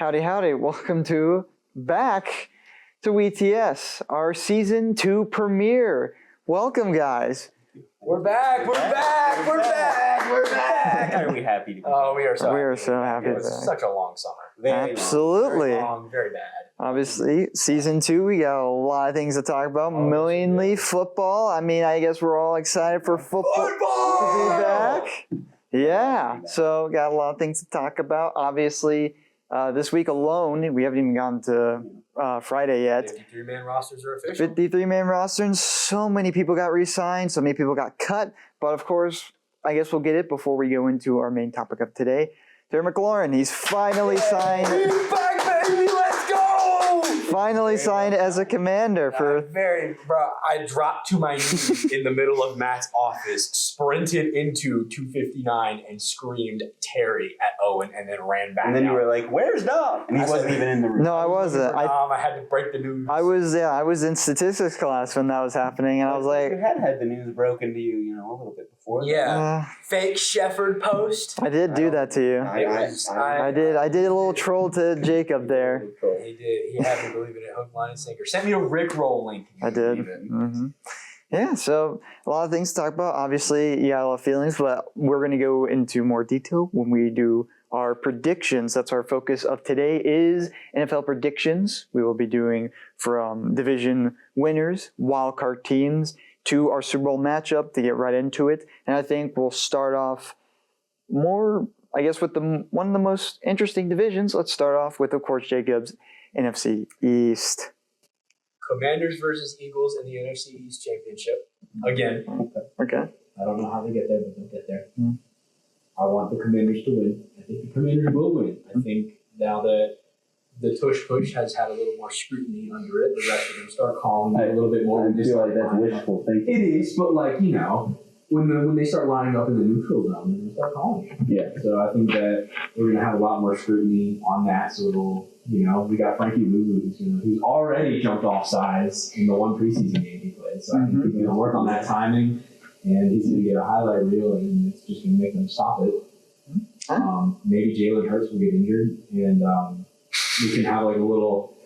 Howdy, howdy. Welcome back to WTS, our Season 2 premiere. Welcome, guys. We're back. Are we happy to be Oh, we are so happy. It was such a long summer. Absolutely. Very long, very bad. Obviously, Season 2, we got a lot of things to talk about, mainly football. I mean, I guess we're all excited for football to be back. Yeah, so got a lot of things to talk about. Obviously, this week alone, we haven't even gotten to Friday yet. 53-man rosters are official. 53-man roster, and so many people got re-signed, so many people got cut. But of course, I guess we'll get it before we go into our main topic of today. Terry McLaurin, he's finally signed. He's back, baby. Let's go. Finally signed as a Commander for. I dropped to my knees in the middle of Matt's office, sprinted into 259, and screamed Terry at Owen, and then ran back. And then out. you were like, "Where's Dom?" And he wasn't even in the room. No, I wasn't. I had to break the news. I was in statistics class when that was happening, and I was like, "You had the news broken to you, a little bit before." Yeah, fake Shefford post. I did do that to you. I did a little troll to Jacob there. He did. He had me believe it at hook, line, and sinker. Sent me a Rickroll link. I did. Mm-hmm. Yeah, so a lot of things to talk about. Obviously, you got a lot of feelings, but we're going to go into more detail when we do our predictions. That's our focus of today is NFL predictions. We will be doing from division winners, wildcard teams, to our Super Bowl matchup to get right into it. And I think we'll start off more, I guess, with one of the most interesting divisions. Let's start off with, of course, Jacob's NFC East. Commanders versus Eagles in the NFC East Championship. Again. Okay. I don't know how they get there, but they'll get there. I want the Commanders to win. I think the Commanders will win. I think now that the tush push has had a little more scrutiny under it, the rest of them start calling it a little bit more. I feel like that's wishful thinking. It is, but when they start lining up in the neutral zone, they're going to start calling it. Yeah. So I think that we're going to have a lot more scrutiny on that. So it'll, we got Frankie Lulu who's already jumped off size in the one preseason game he played. So I think he's going to work on that timing, and he's going to get a highlight reel, and it's just going to make them stop it. Maybe Jalen Hurts will get injured, and we can have like a little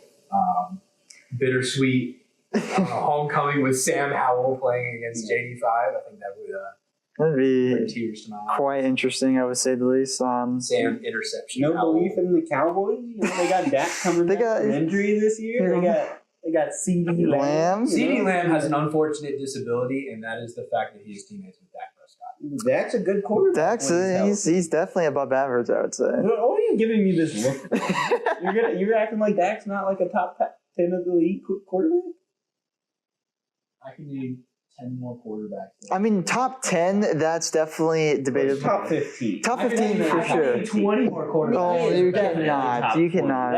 bittersweet homecoming with Sam Howell playing against JD5. I think that would that'd be bring tears to my eyes. quite interesting, I would say the least. Sam interception. No Howell. belief in the Cowboys. They got Dak coming back from injury this year. They got CD Lamb. CD Lamb has an unfortunate disability, and that is the fact that he's teammates with Dak Prescott. Dak's a good quarterback. He's definitely above average, I would say. What are you giving me this look for? You're acting like Dak's not like a top 10 of the league quarterback? I can name 10 more quarterbacks. I mean, top 10, that's definitely debatable. Top 15. Top 15 for sure. 20 more quarterbacks. No, you cannot. You cannot.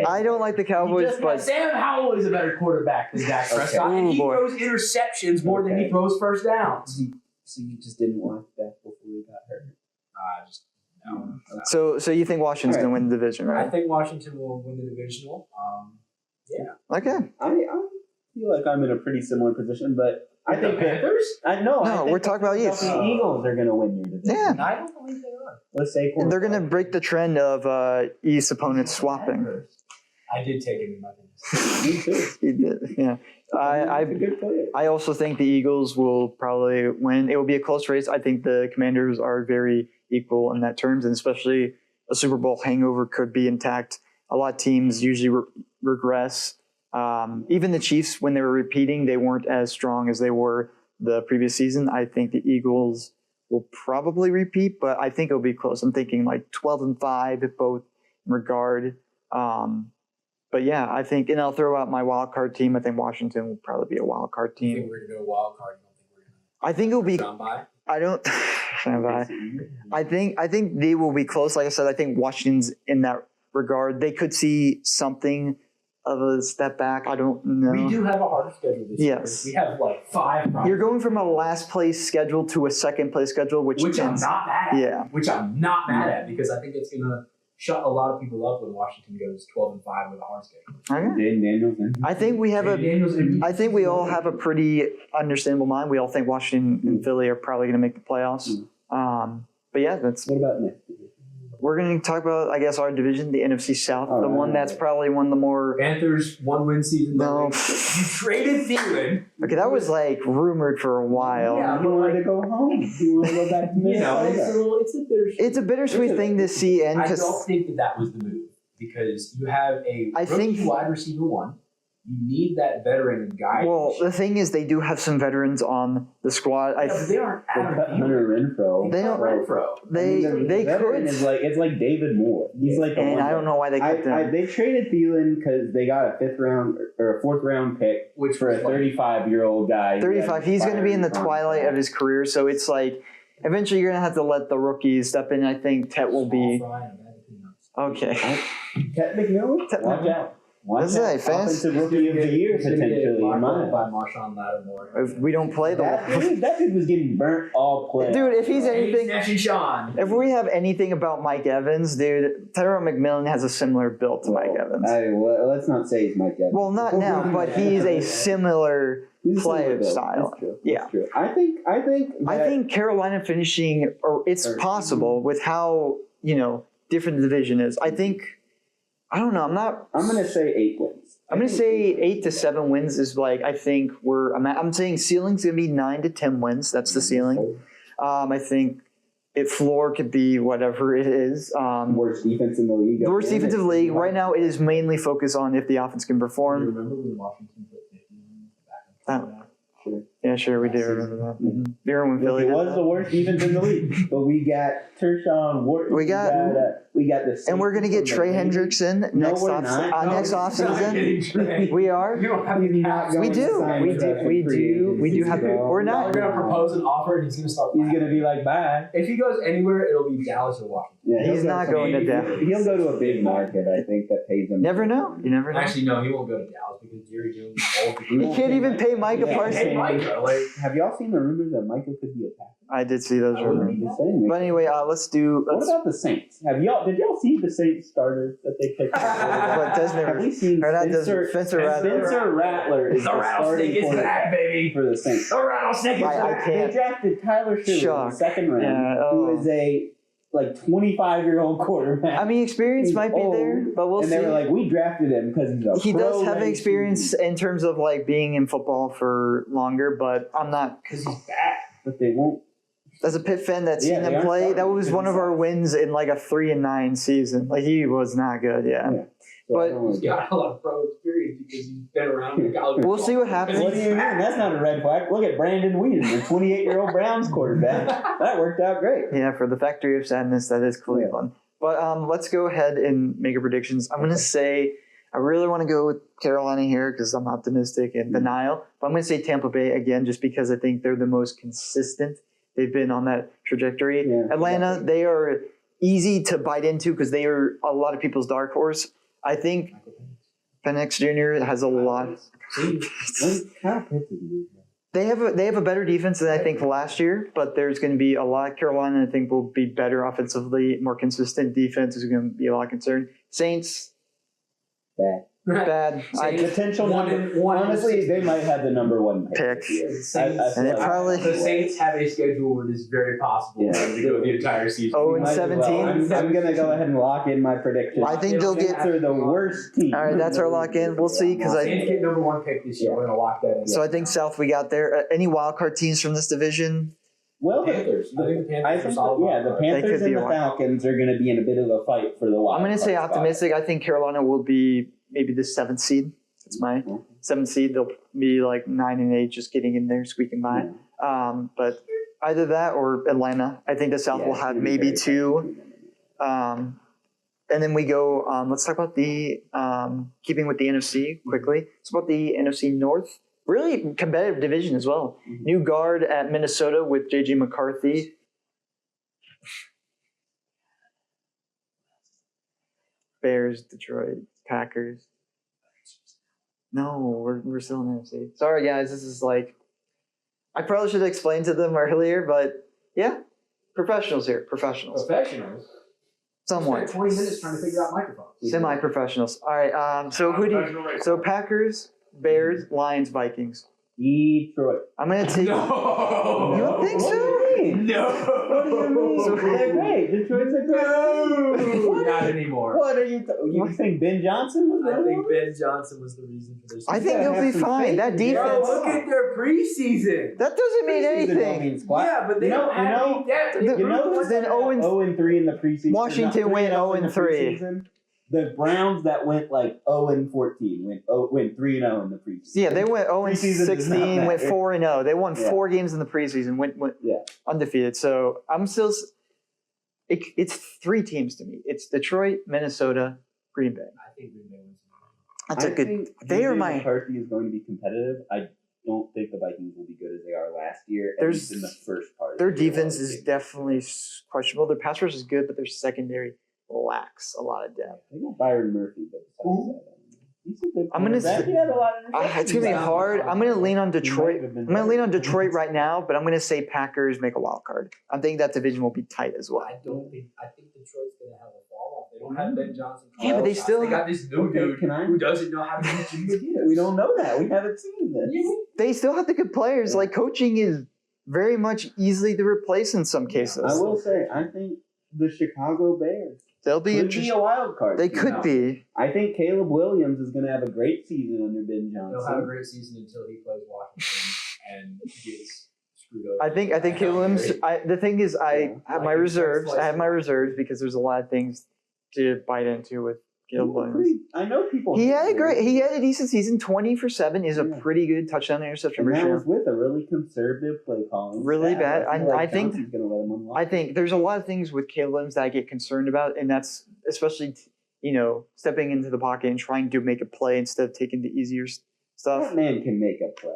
I don't like the Cowboys, but Sam Howell is a better quarterback than Dak Prescott, and he throws interceptions more than he throws first downs. So you just didn't want Dak before he got hurt? No. So you think Washington's going to win the division, right? I think Washington will win the divisional. Yeah. Okay. I feel like I'm in a pretty similar position, but I think Panthers? No, we're talking about East. The Eagles are going to win your division. Yeah. I don't believe they are. Let's say They're going to break the trend of East opponents swapping. I did take him in my opinion. Me too. You did, yeah. He's a good player. I also think the Eagles will probably win. It will be a close race. I think the Commanders are very equal in that terms, and especially a Super Bowl hangover could be intact. A lot of teams usually regress. Even the Chiefs, when they were repeating, they weren't as strong as they were the previous season. I think the Eagles will probably repeat, but I think it'll be close. I'm thinking like 12-5 at both regard. But yeah, I think, and I'll throw out my wild card team. I think Washington will probably be a wild card You team. think we're going to go wild card? You don't think we're going to I think it'll be. stand by? I don't. Stand by. I think they will be close. Like I said, I think Washington's in that regard. They could see something of a step back. I don't know. We do have a hard schedule this year. Yes. We have like 5 problems. You're going from a last place schedule to a second place schedule, which I'm not mad at. Yeah. Which I'm not mad at, because I think it's going to shut a lot of people up when Washington goes 12-5 with a hard schedule. Okay. Jaden Daniels. I think we have I think we all have a pretty understandable mind. We all think Washington and Philly are probably going to make the playoffs. But yeah, that's. What about next division? we're going to talk about, I guess, our division, the NFC South, All the right. one that's probably one of the more. Panthers 1-win season. No. You traded Thielen. Okay, that was like rumored for a while. Yeah, He wanted to go home. He wanted to go back to Minnesota. it's a bittersweet. It's a bittersweet thing to see, and I because don't think that was the move because you have a I rookie think- wide receiver one. You need that veteran guy. well, the thing is, they do have some veterans on the squad. Yeah, but they aren't They Adam cut Thielen. Hunter Renfro. They don't- Renfro. They I mean, the they veteran could, is like it's like David Moore. He's like the and one I don't know why they cut them. they traded Thielen because they got a 5th round or a 4th round pick Which for a was like- 35-year-old guy. 35. He's going to be in the twilight of his career, so it's like eventually you're going to have to let the rookies step in. I think Tet will be Small fry and a bag of peanuts. okay. Ted McMillan. Ted Watch McMillan. out. Watch That's out. right, fast. Offensive rookie of the year He's gonna get potentially. In locked mine. up by Marshawn Lattimore. If we don't play That the dude was getting burnt all play. dude, if he's anything, Snatchy Sean. if we have anything about Mike Evans, dude, Tyrone McMillan has a similar build to Mike Evans. Let's not say he's Mike Evans. Well, not now, but he's a similar He's a player similar build. style. That's true. Yeah. That's true. I think. I think Carolina finishing, or it's possible with how different the division is. I think, I don't know. I'm gonna say 8 wins. I'm gonna say 8 to 7 wins is like I think I'm saying ceiling's gonna be 9 to 10 wins. That's the ceiling. I think floor could be whatever it is. Worst defense in the league. The worst defensive league right now. It is mainly focused on if the offense can Do you perform. remember when Washington put 50 on the back of Sure. Yeah, sure, we do remember that. Mm-hmm. Do you remember when Philly It did was that? the worst defense in the league, but we got Tershawn Wharton. We got the And we're gonna get Trey Hendrickson next we're off not. next No, offseason. We are. You don't have the cap. We do have. We're We're not. going to propose an offer and he's going to start. He's gonna be like, bye. If he goes anywhere, it'll be Dallas or Washington. Yeah, He's he'll not go going to somewhere. Dallas. He'll go to a big market, I think, that pays him. Never know. You never know. Actually, no, he won't go to Dallas because Jerry Jones is old. You can't even pay Micah Yeah. Parsons. Hey, Micah, like, Have y'all seen the rumors that Michael could be a Packer? I did see those Oh, rumors. I'm just saying. But anyway, let's do. What about the Saints? Did y'all see the Saints starter that they picked? But Desmond- Have we seen or not Spencer Rattler. Spencer Rattler is the the rattlesnake starting is back, quarterback baby. for the Saints. The rattlesnake is I back. can't. They drafted Tyler Schiller in Shock. the 2nd round, Yeah, who is a 25-year-old quarterback. I mean, experience He's might be old, there, but we'll and see. they were like, we drafted him because he's a He pro does have ready experience QB. in terms of like being in football for longer, but I'm not. Because he's back. But they won't. As a Pitt fan that's Yeah, seen they him aren't play, starting that was because one he of our sucks. wins in like a 3-9 season. Like he was not good. Yeah. Yeah. So But- I don't He's know. got a lot of pro experience because he's been around in college. We'll see what happens. What do you mean? That's not a red flag. Look at Brandon Weeden, the 28-year-old Browns quarterback. That worked out great. Yeah, for the factory of sadness that is Cleveland. But let's go ahead and make our predictions. I'm going to say I really want to go with Carolina here because I'm optimistic and denial. But I'm going to say Tampa Bay again just because I think they're the most consistent. They've been on that trajectory. Yeah. Atlanta, they are easy to bite into because they are a lot of people's dark horse. I think Penix Jr. has a lot. Kyle Pitts is good. They have a better defense than I think last year, but there's going to be a lot. Carolina, I think, will be better offensively, more consistent. Defense is going to be a lot of concern. Saints, Bad. bad. Potential One number. in- one in Honestly, six. they might have the number 1 Pick. this year. Saints- And it probably- The Saints have a schedule where it is very possible Yeah. to go the entire season. Oh, We and might as well. 17? I'm going to go ahead and lock in my prediction. I think they'll get. Saints are the worst team. All right, that's our lock in. We'll see because Saints get number 1 pick this year. Yeah. We're going to lock that in. So I think South we got there. Any wild card teams from this division? Well, Panthers. I think the Panthers I are think solid. yeah, the wild card. They Panthers could be and the a wild- Falcons are going to be in a bit of a fight for the wild I'm going to say card spot. optimistic. I think Carolina will be maybe the 7th seed. That's my 7th seed. They'll be like 9 and 8, just getting in there, squeaking by. But either that or Atlanta. I think the South will have maybe 2. And then we go, let's talk about the, keeping with the NFC quickly. It's about the NFC North. Really competitive division as well. New guard at Minnesota with J.J. McCarthy. Bears, Detroit, Packers. No, we're still in the NFC. Sorry, guys. This is like, I probably should have explained to them earlier, but yeah, professionals here. Professionals. Professionals. Somewhat. Spent 20 minutes trying to figure out microphones. Semi-professionals. All right. So who do you, so Packers, Bears, Lions, Vikings. Detroit. I'm gonna take. No. You don't think What do so? you mean? No. What do you mean? So- They're great. Detroit's a great team. No. Not anymore. What are you? You think Ben Johnson was? I one think of them? Ben Johnson was the reason for this. I You think gotta they'll have be some fine. faith That in them. Bro, defense. look at their preseason. That doesn't mean Preseason don't anything. mean squat. Yeah, but they You know- don't have you know- any depth. the- You know who's then 0-3 in the preseason? Washington Not 3-0 went in 0-3. the preseason. The Browns that went like 0-14 went 3-0 in the preseason. Yeah, they went 0 Preseason does 16, not went matter. 4-0. They won Yeah. 4 games in the preseason, went Yeah. undefeated. So I'm still. It's 3 teams to me. It's Detroit, Minnesota, Green Bay. I think Green Bay wins. That's I a good. think They are DJ my. McCarthy is going to be competitive. I don't think the Vikings will be good as they are last year. At There's- least in the first part. of Their the year, defense while is they- definitely questionable. Their pass rush is good, but their secondary lacks a lot of depth. They got Byron Murphy, but besides that, he's a good. I'm gonna quarterback. say- He had a lot of It's gonna be interceptions. hard. I'm gonna lean on Detroit. He might have been I'm gonna lean on better. Detroit right now, but I'm gonna say Packers make a wild card. I think that division will be tight as well. I think Detroit's gonna have a fall off. They don't have Ben Johnson. Yeah, but they still They got this new Okay, dude can I- who doesn't know how to use junior gifts. We don't know that. We haven't seen this. They still have the good players. Like coaching is very much easily to replace in some cases. I will say, I think the Chicago Bears They'll be could be interesting. a wild card. They team. could be. I think Caleb Williams is going to have a great season under Ben He'll have a Johnson. great season until he plays Washington and gets screwed over. I think Williams. The thing is, I have my reserves. I have my reserves because there's a lot of things to bite into with Caleb Williams. I know people. He hate had a him. great. He had a decent season. 20 for 7 is a pretty good touchdown to interception And that ratio. was with a really conservative play calling. Really staff. bad. feel I think- Johnson's going to let him unlock. I think there's a lot of things with Caleb Williams that I get concerned about, and that's especially stepping into the pocket and trying to make a play instead of taking the easier stuff. That man can make a play.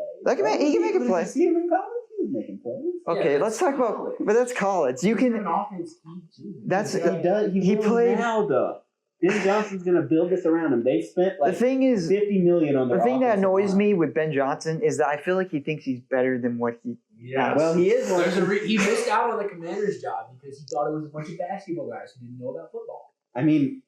He can make a Did play. you see him in college? He was making plays. Okay, let's talk about. But that's college. You an can. offense too. That's He does. he will played- now, though. Ben Johnson's going to build this around him. They spent The like thing is, $50 million on their the thing that offensive annoys line. me with Ben Johnson is that I feel like he thinks he's better than what he. Yeah. Well, he is one. He missed out on the Commander's job because he thought it was a bunch of basketball guys who didn't know about football. I mean,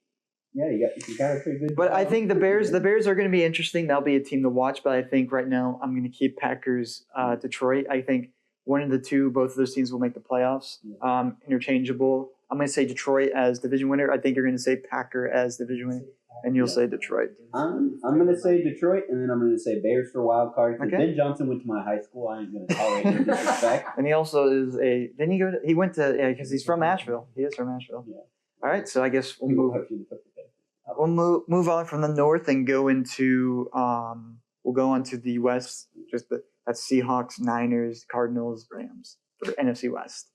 yeah, you got a pretty good. But I job. think the Bears are going to be interesting. That'll be a team to watch. But I think right now I'm going to keep Packers, Detroit. I think one of the two, both of those teams will make the playoffs. Interchangeable. I'm going to say Detroit as division winner. I think you're going to say Packer as division winner, and you'll say Detroit. I'm going to say Detroit, and then I'm going to say Bears for wild card. 'Cause Okay. Ben Johnson went to my high school. I ain't going to tolerate no disrespect. And he also is a. Didn't he go? He went to because he's from Asheville. He is from Asheville. Yeah. All right, so I guess we'll People move. hope you put the Bears. We'll move on from the north and go into. We'll go on to the west. That's Seahawks, Niners, Cardinals, Rams for NFC West.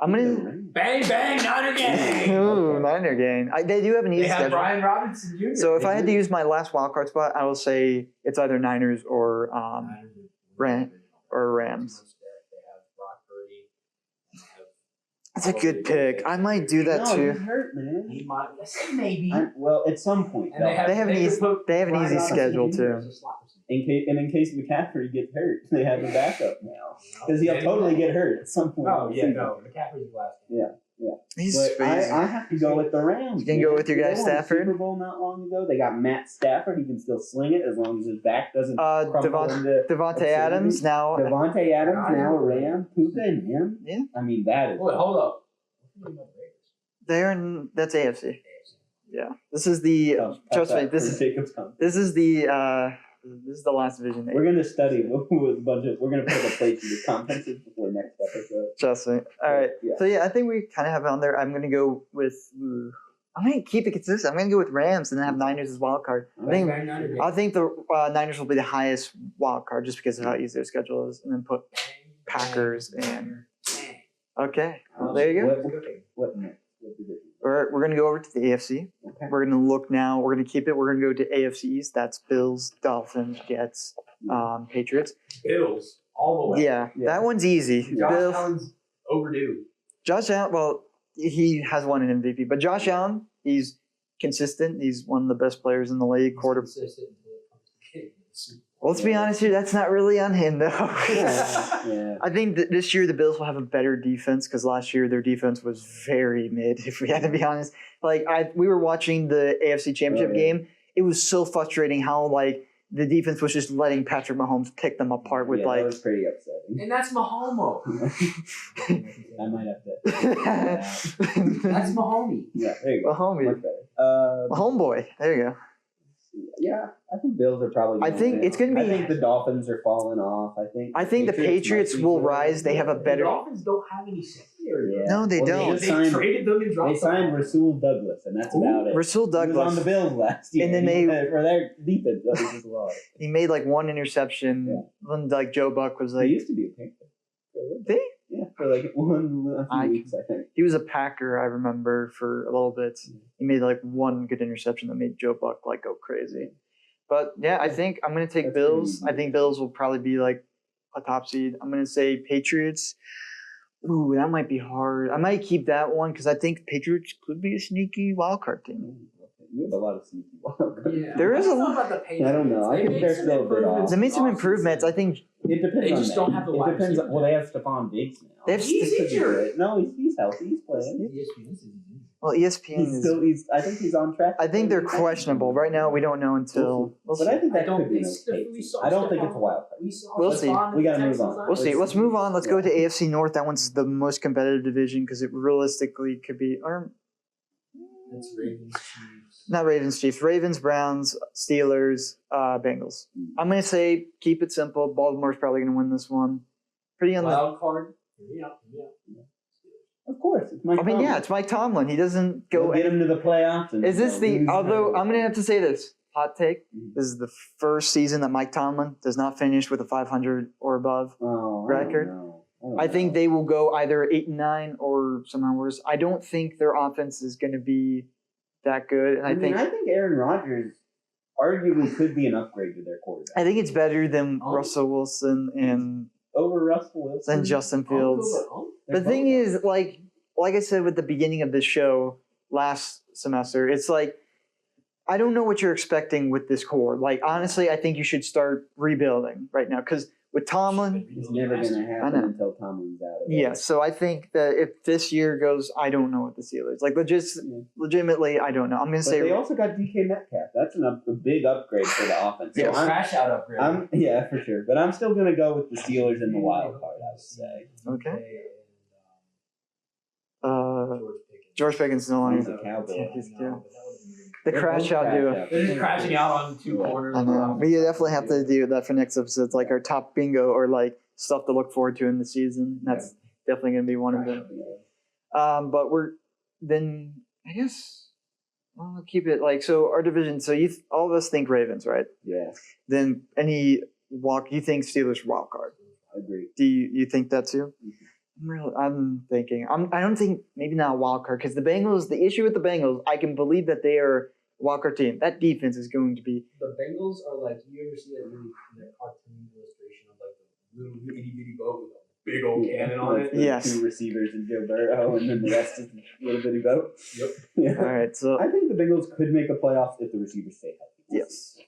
I'm gonna. Bang bang, Niner gang. Ooh, Niner game. They do have an easy They have schedule. Brian Robinson Jr. So if I had to use my last wild card spot, I will say it's either Niners or Rams. They have Brock Purdy. They have It's a good pick. I might do that No, too. he's hurt, man. He might. Maybe. Well, at some point, And they though. They have an easy schedule, too. in case McCaffrey gets hurt, they have a backup now because he'll totally get hurt at some point. Oh yeah, no. McCaffrey's the last. He's But crazy. I have to go with the Rams. You can go man. with your guy They won a Stafford? Super Bowl not long ago. They got Matt Stafford. He can still sling it as long as his back doesn't crumple into Devontae obscenity. Adams now. Devontae Adams now a Ram. Puka and him. Yeah. I mean that is. Wait, hold up. That's AFC. Yeah. This is the. Trust me. This is Jacobs come. this is the. This is the last division. We're gonna study with a bunch of. We're gonna put a place in the conferences before next episode. Trust me. All right. Yeah. So yeah, I think we kind of have it on there. I'm gonna go with. I'm gonna keep it consistent. I'm gonna go with Rams and then have Niners as wild card. I think the Niners will be the highest wild card just because of how easy their schedule is, and then put Packers and. Okay. Well, there you go. What next? What division? We're gonna go over to the AFC. Okay. We're gonna look now. We're gonna keep it. We're gonna go to AFC East. That's Bills, Dolphins, Jets, Patriots. Bills all the way. Yeah, Yeah. that one's easy. Josh Bills. Allen's overdue. Josh Allen. Well, he has won an MVP, but Josh Allen, he's consistent. He's one of the best players in the league. Quarter. Consistent until it comes to getting the Super Well, let's be honest here. That's not really on him, though. Yeah. I think that this year the Bills will have a better defense because last year their defense was very mid. If we had to be honest, we were watching the AFC Championship Oh, yeah. game. It was so frustrating how the defense was just letting Patrick Mahomes pick them apart with that was pretty upsetting. And that's Mahomo. I might have to. That's Mahomie. Yeah, there you go. Mahomie. Much better. Homeboy. There you go. Yeah, I think Bills are probably. I think win. it's gonna be- I think the Dolphins are falling off. I think the Patriots might be will good. rise. They have a The better. Dolphins don't have any secondary. Yeah. No, they don't. just They signed, traded them and dropped they signed them. Rasul Douglas, and that's about it. Rasul He was on Douglas. the Bills last year, And then for their defense. That was just a lot. He made like one interception. Yeah. When like Joe Buck was He like, used to be a Panther. Did he? Yeah, for like a few weeks, I think. He was a Packer, I remember, for a little bit. He made like one good interception that made Joe Buck like go crazy. But yeah, I think I'm gonna take That's Bills. pretty I think Bills will probably be like a top seed. I'm gonna say Patriots. Ooh, that might be hard. I might keep that one because I think Patriots could be a sneaky wild card team. You have a lot of sneaky wild cards. Yeah. There is I don't a- know about the Patriots. I don't know. I They think made they're some still a bit improvements off. They made some off improvements. I think It depends They on just that. don't have the It wide depends. receiver Well, they have Stephon Diggs now. They have He's Could be injured. good. No, he's healthy. He's playing. well, ESPN He's is. still. I think he's on track. I think they're questionable right now. We don't know until. We'll But I see. think that I don't could be an think okay. we saw I don't think Stephon- it's a wild card. We saw We'll see. Stephon We gotta and the move on. Texans We'll see. Let's move on. Let's go to Yeah. AFC North. That one's the most competitive division because it realistically could be. Or It's Ravens, Chiefs. not Ravens, Chiefs. Ravens, Browns, Steelers, Bengals. I'm gonna say keep it simple. Baltimore's probably gonna win this one. Pretty on the. Wild card. Yeah. Of course, it's Mike I mean, Tomlin. yeah, it's Mike Tomlin. He doesn't go. Go get him to the playoffs. And, Is this the? lose Although to- I'm gonna have to say this hot take. Mhm. This is the first season that Mike Tomlin does not finish with a 500 or above. Oh, record. I think they will go either 8-9 or somehow worse. I don't think their offense is going to be that good, and I think Aaron Rodgers arguably could be an upgrade to their quarterback. I think it's better than Oh. Russell Wilson and Over Russell Wilson. than Justin Fields. The thing is, like I said with the beginning of this show last semester, it's like I don't know what you're expecting with this core. Like honestly, I think you should start rebuilding right now because with Tomlin, It's never going to I happen know. until Tomlin's out of it. yeah. So I think that if this year goes, I don't know what the Steelers like. Legitimately, I don't know. I'm going to But say they also got DK Metcalf. That's a big upgrade for the offense. So Yeah, I'm- crash out upgrade. yeah, for sure. But I'm still going to go with the Steelers in the wild card, I would say. okay. George George Pickens no He's longer. a Cowboy. The crash out duo. They're just crashing out on two corners. I know. We definitely have to do that for next episode. It's like our top bingo or like stuff to look forward to in the season. That's definitely going to be one of them. But we're then I guess I'll keep it like so. Our division. So all of us think Ravens, right? Yeah, Then you think Steelers wild card? I agree. Do you think that too? I'm thinking. I don't think maybe not a wild card because the Bengals. The issue with the Bengals, I can believe that they are a wild card team. That defense is going to be. The Bengals are like, you ever see that really that cartoon illustration of like the little itty bitty boat with a big old cannon on it? The Yes. 2 receivers and Joe Burrow, and then the rest is a little bitty boat. Yep. Yeah. All right. So I think the Bengals could make a playoffs if the receivers stay healthy. yes.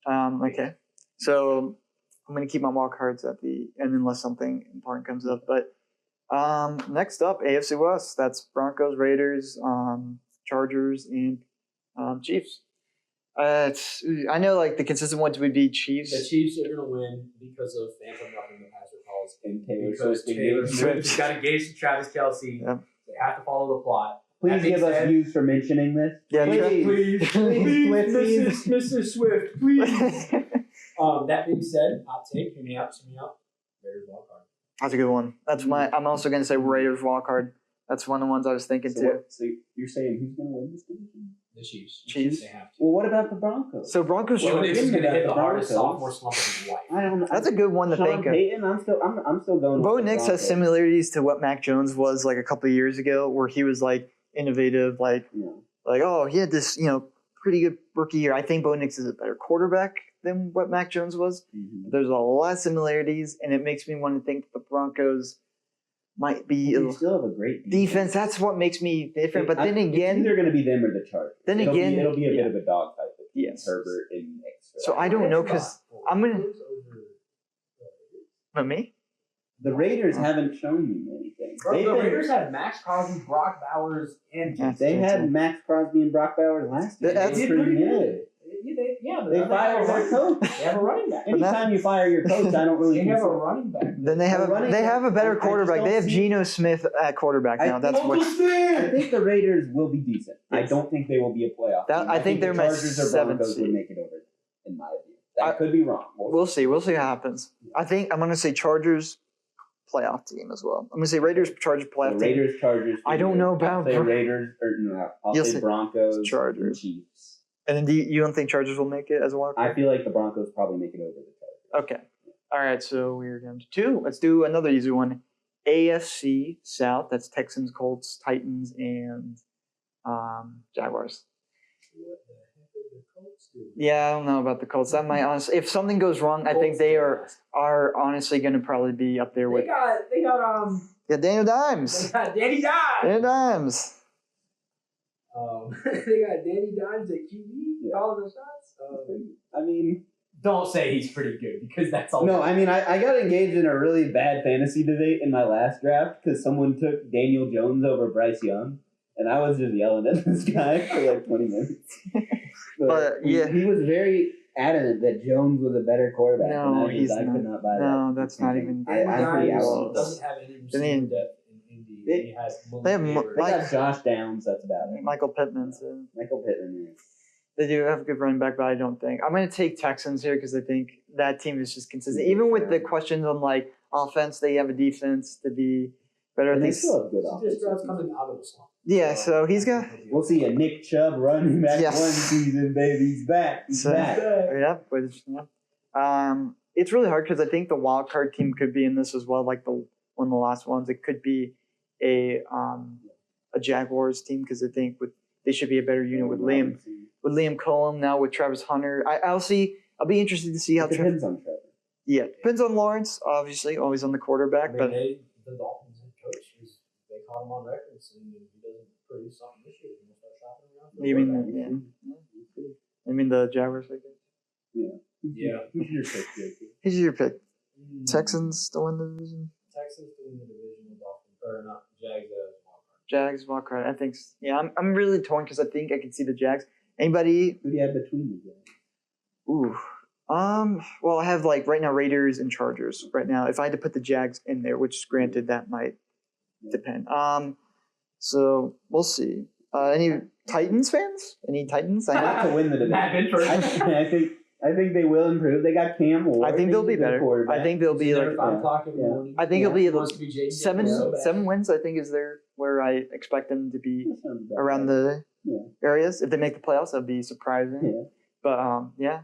Okay. So I'm going to keep my wild cards at the end unless something important comes up. But next up, AFC West. That's Broncos, Raiders, Chargers, and Chiefs. I know like the consistent ones would be Chiefs. The Chiefs are gonna win because of phantom roughing the passer calls. And Taylor Because Swift. Taylor Swift. Swift has got engaged to Travis Kelce. Yep. They have to follow the plot. Please That being give us said- views for mentioning this. Yeah, Please. Please, Mrs. Swift, please. That being said, hot take, hear me out. Raiders wild card. That's a good one. I'm also going to say Raiders wild card. That's one of the ones I was thinking too. So you're saying who's going to win this division? The Chiefs. Chiefs. They have to. Well, what about the Broncos? So Broncos. Well, Chargers. Nick's gonna hit the The hardest Broncos. sophomore slump of his life. I don't know. That's a good one to Sean think of. Payton, I'm still going. Bo with the Nix has Broncos. similarities to what Mac Jones was like a couple of years ago, where he was like innovative, like oh he had this pretty good rookie year. I think Bo Nix is a better quarterback than what Mac Jones was. Mhm. There's a lot of similarities, and it makes me want to think the Broncos might be You still have a great defense. That's what makes me different. But then it's again, either going to be them or the Chargers. Then it'll again, be a yeah. bit of a dogfight between Yes. Herbert and Nix. so I don't know because I'm gonna. But me? The Raiders haven't shown me anything. Bro, the Raiders had Max Crosby, Brock Bowers, and Yeah. They had Max Crosby and Brock Bowers last year. That's They did pretty pretty good. good. They fired their coach. They have a running back. Anytime you fire your coach, I don't really They have a consider. running back. Then they have running they have a back, better I just quarterback. don't They have see- Geno Smith at quarterback now. That's what. I think the Raiders will be decent. I don't think they will be a playoff That- team. I think they're the my Chargers or seventh Broncos seed. would make it over, in my view. That could be wrong. We'll see. We'll see what happens. I think I'm going to say Chargers playoff team as well. I'm going to say Raiders Chargers The playoff team. Raiders, Chargers. I don't know about I'll say Raiders or no. I'll You'll say say Broncos, Chargers. and Chiefs. And then you don't think Chargers will make it as a wild I card? feel like the Broncos probably make it over the Chargers. Okay. All right. So we're down to 2. Let's do another easy one. AFC South. That's Texans, Colts, Titans, and Jaguars. What the heck are the Colts doing? Yeah, I don't know about the Colts. That might honestly, if something goes wrong, I think they are honestly going to probably be up there with. They got Yeah, Daniel Dimes. Danny Dimes. Daniel Dimes. They got Danny Dimes at QB calling the shots. I mean, Don't say he's pretty good because that's all. no, I mean, I got engaged in a really bad fantasy debate in my last draft because someone took Daniel Jones over Bryce Young, and I was just yelling at this guy for like 20 minutes. But, yeah. he was very adamant that Jones was a better quarterback. No, and he's I not. could not buy that. No, that's not even. I'm pretty Dimes out. doesn't have any They receiver need- depth in Indy. They- He has they have Malik They Mike- got Josh Downs. That's about it. Michael Pittman. So Michael Pittman. they do have a good running back, but I don't think I'm going to take Texans here because I think that team is just consistent. Even with the questions on like offense, they have a defense to be better. And At they least, still have good He just offense. coming out of the slump. yeah. So he's got. We'll see a Nick Chubb running back Yes. one season, baby. He's back. He's So- back. Yeah, which, yeah. It's really hard because I think the wild card team could be in this as well, like one of the last ones. It could be a Jaguars team because I think they should be a better unit with Liam Cohen now with Travis Hunter. I'll be interested to see how. It depends on Trevor. Yeah, depends on Lawrence, obviously, always on the quarterback, but the Dolphins head coach, they caught him on record saying that if he doesn't produce something this year, they're gonna start shopping around. for you quarterback. mean I mean the Jaguars. I guess. Yeah. Who's your pick, Jacob? Who's your pick? Mm. Texans to win the division. Texans to win the division with Dolphins or not Jags Jags wild card. I think. Yeah, I'm really torn because I think I can see the Jags. Anybody? Who do you have between you guys? Ooh. Well, I have like right now Raiders and Chargers right now. If I had to put the Jags in there, which granted that might depend. So we'll see. Any Titans fans? Any Titans? Not to win the division. Matt Benford. I think they will improve. They got Cam Ward. I think they'll be He's a good better. quarterback. I think they'll be like 5 o'clock in the Yeah. morning. I think it'll be He wants to be Jaden seven so bad. 7 wins. I think is there where I expect them to be That sounds about around right. the areas. If they make the playoffs, that'd be surprising. Yeah. But yeah.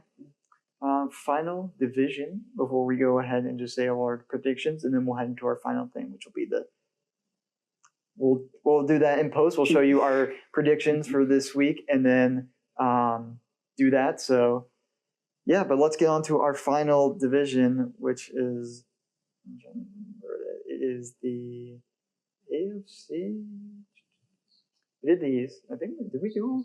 Final division before we go ahead and just say all our predictions, and then we'll head into our final thing, which will be we'll do that in post. We'll show you our predictions for this week, and then do that. So yeah, but let's get on to our final division, which is the AFC. We did the East. I think did we do all?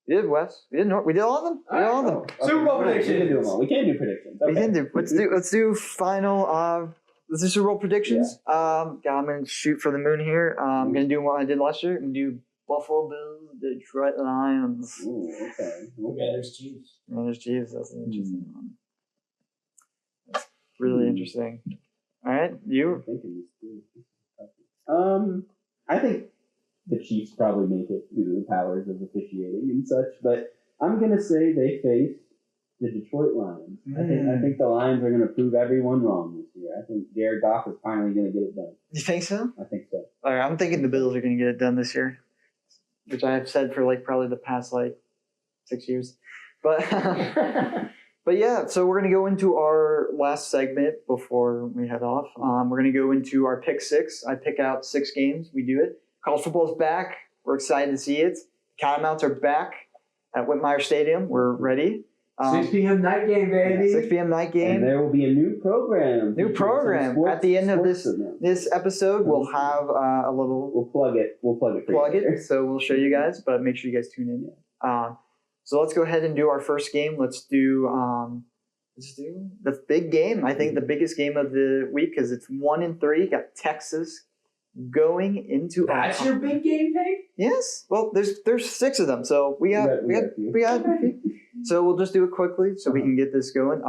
We did West. We did North. We did all of them. We did all of them. Super Bowl We can predictions. do them all. We can do predictions. We Okay. can do. Let's do final. Let's do Super Bowl predictions. I'm gonna shoot for the moon here. I'm gonna do what I did last year. I'm gonna do Buffalo Bills, Detroit Lions. Ooh, okay. Commanders, Chiefs. Managed Chiefs. That's an interesting one. That's really interesting. All right, you. Thinking this through. I think the Chiefs probably make it due to the powers of officiating and such, but I'm gonna say they face the Detroit Lions. I think the Lions are gonna prove everyone wrong this year. I think Jared Goff is finally gonna get it done. You think so? I think so. All right, I'm thinking the Bills are gonna get it done this year, which I have said for like probably the past like 6 years, but. But yeah, so we're going to go into our last segment before we head off. We're going to go into our pick 6. I pick out 6 games. We do it. College football's back. We're excited to see it. Catamounts are back at Whitmire Stadium. We're ready. 6 p.m. night game, baby. 6 p.m. night And game. there will be a new program. New program. At the end of this episode, we'll have a little We'll plug it. We'll plug it. For plug you later. it. So we'll show you guys, but make sure you guys tune in. So let's go ahead and do our first game. Let's do the big game. I think the biggest game of the week because it's 1-3. Got Texas going into. That's your big game pick? Yes. Well, there's 6 of them, so we got. So we'll just do it quickly so we can get this going.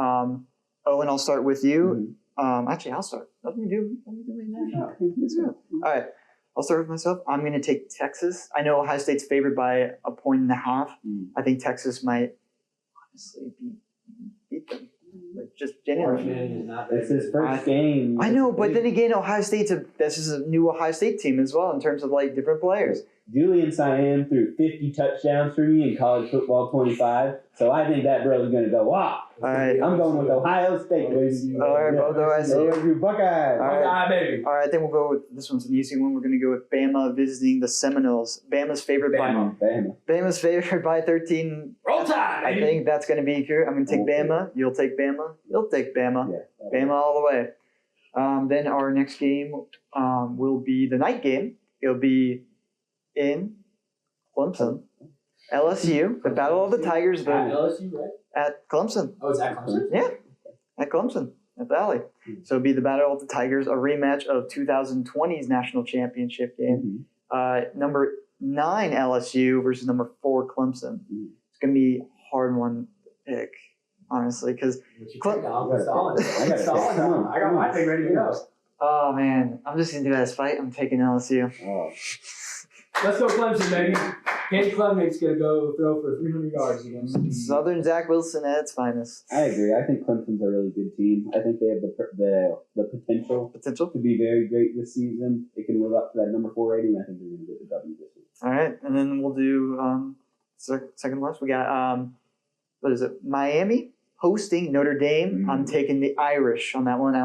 Owen, I'll start with you. Actually, I'll start. Let me do it now. Let's do it. All right. I'll start with myself. I'm going to take Texas. I know Ohio State's favored by 1.5 points. I think Texas might honestly beat them. Like just genuinely. It's his first game. I know, but then again, this is a new Ohio State team as well in terms of like different players. Julian Cyan threw 50 touchdowns for me in college football 25. So I think that bro's going to go off. All right. I'm going with Ohio State, baby. All right, both Ohio State. Go Buckeyes. All right, I think we'll go with this one's an easy one. We're going to go with Bama visiting the Seminoles. Bama's favored by 13. Roll Tide. I think that's going to be true. I'm going to take Bama. You'll take Bama. You'll take Bama. Yeah. Bama all the way. Then our next game will be the night game. It'll be in Clemson. LSU, the Battle of the Tigers. At LSU, right? At Clemson. Oh, is that Clemson? Yeah, at Clemson, at Valley. So it'll be the Battle of the Tigers, a rematch of 2020's national championship game. Number 9 LSU versus number 4 Clemson. It's going to be a hard one to pick, honestly, because I got my thing ready to go. Oh, man. I'm just going to do that as fight. I'm taking LSU. Oh. Let's go Clemson, baby. Kenny Klubnik's going to go throw for 300 yards against Southern Zach Wilson at its finest. I agree. I think Clemson's a really good team. I think they have the potential to be very great this season. They can live up to that number 4 rating. I think they're going to get the W this week. All right, and then we'll do second last. We got what is it? Miami hosting Notre Dame. I'm taking the Irish on that one.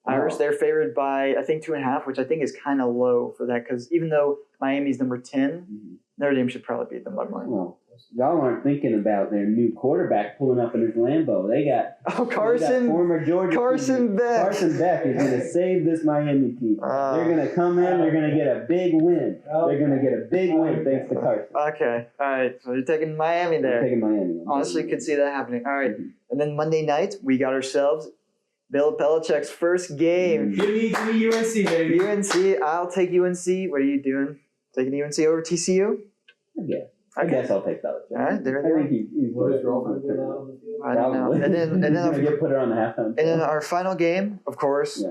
Irish, they're favored by I think 2.5, which I think is kind of low for that because even though Miami's number 10, Notre Dame should probably beat them by more. Well, y'all aren't thinking about their new quarterback pulling up in his Lambo. They got former Georgia Carson Beck. Carson Beck is going to save this Miami team. They're going to come in. They're going to get a big win. They're going to get a big win thanks to Carson. Okay, all right. So you're taking Miami there. I'm taking Miami. Honestly, could see that happening. All right, and then Monday night we got ourselves Bill Belichick's first game. Give me UNC, baby. UNC. I'll take UNC. What are you doing? Taking UNC over TCU? I guess I'll take Belichick. All right, there we I go. think he's What is girlfriend doing out on the field? I don't know. And then get put her on the halftime. And then our final game, of course,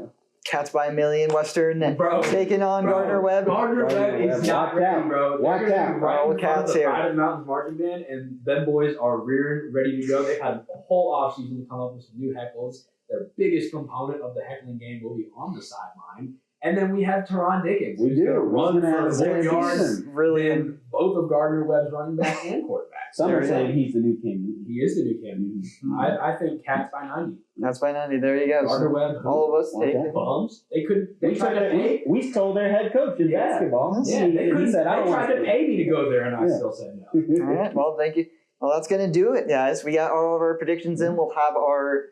Cats by a Million Western taking on Gardner Webb. Gardner Webb is not ready, bro. Watch out. All Cats here. Pride of the Mountains marching band, and them boys are rearing, ready to go. They've had a whole offseason to come up with some new heckles. Their biggest component of the heckling game will be on the sideline. And then we have Teron Dickens. We do. Run for Season. 4 yards. Really, And both of Gardner Webb's running back and quarterback. Some are saying he's the new Cam Newton. He is the new Cam Newton. I think Cats by 90. that's by 90. There you go. Gardner Webb. All of us take it. Bums. They tried to pay. We stole their head coach in basketball. Yeah, they tried to pay me to go there, and I Yeah. still said no. All right. Well, thank you. Well, that's going to do it, guys. We got all of our predictions in. We'll have our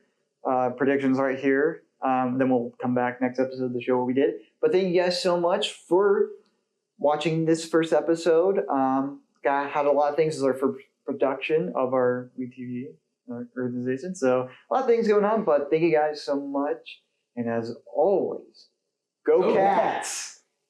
predictions right here. Then we'll come back next episode to show what we did. But thank you guys so much for watching this first episode. Had a lot of things as our first production of our WeTV organization. So a lot of things going on, but thank you guys so much. And as always, go Cats!